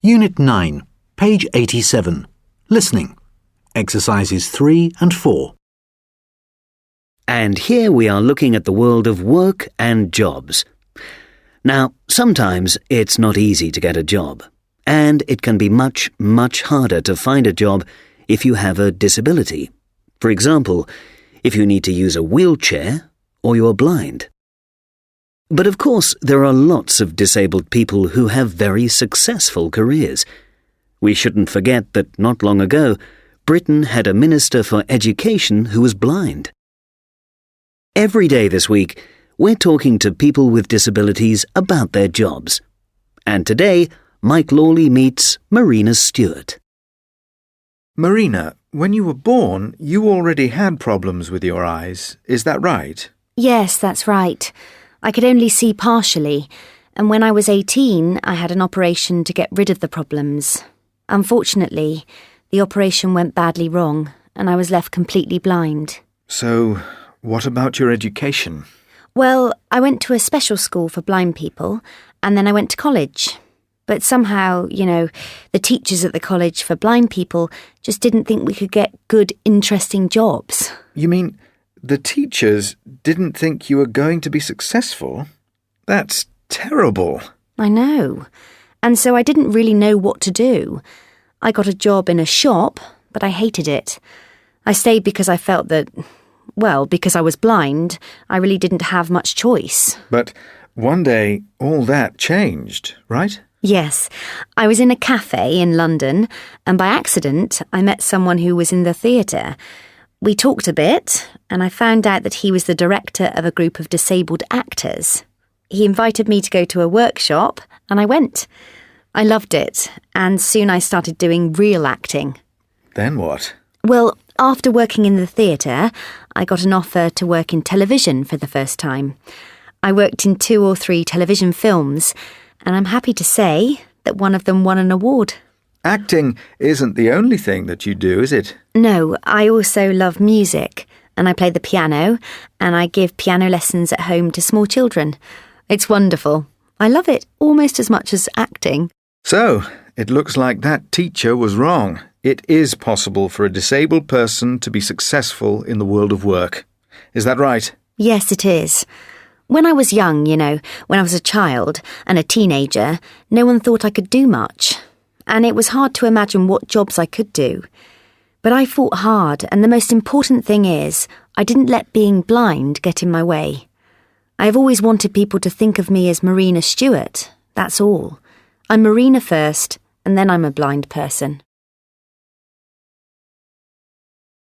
Unit 9, page 87. Listening. Exercises 3 and 4. And here we are looking at the world of work and jobs. Now, sometimes it's not easy to get a job, and it can be much, much harder to find a job if you have a disability. For example, if you need to use a wheelchair or you are blind. But of course, there are lots of disabled people who have very successful careers. We shouldn't forget that not long ago, Britain had a Minister for Education who was blind. Every day this week, we're talking to people with disabilities about their jobs. And today, Mike Lawley meets Marina Stewart. Marina, when you were born, you already had problems with your eyes. Is that right? Yes, that's right. I could only see partially, and when I was 18, I had an operation to get rid of the problems. Unfortunately, the operation went badly wrong, and I was left completely blind. So, what about your education? Well, I went to a special school for blind people, and then I went to college. But somehow, the teachers at the college for blind people just didn't think we could get good, interesting jobs. You mean the teachers didn't think you were going to be successful? That's terrible. I know. And so I didn't really know what to do. I got a job in a shop, but I hated it. I stayed because I felt that, because I was blind, I really didn't have much choice. But one day, all that changed, right? Yes. I was in a cafe in London, and by accident, I met someone who was in the theatre. We talked a bit, and I found out that he was the director of a group of disabled actors. He invited me to go to a workshop, and I went. I loved it, and soon I started doing real acting. Then what? Well, after working in the theatre, I got an offer to work in television for the first time. I worked in 2 or 3 television films, and I'm happy to say that one of them won an award. Acting isn't the only thing that you do, is it? No, I also love music, and I play the piano, and I give piano lessons at home to small children. It's wonderful. I love it almost as much as acting. So, it looks like that teacher was wrong. It is possible for a disabled person to be successful in the world of work. Is that right? Yes, it is. When I was young, when I was a child and a teenager, no one thought I could do much. And it was hard to imagine what jobs I could do. But I fought hard, and the most important thing is, I didn't let being blind get in my way. I've always wanted people to think of me as Marina Stewart. That's all. I'm Marina first, and then I'm a blind person.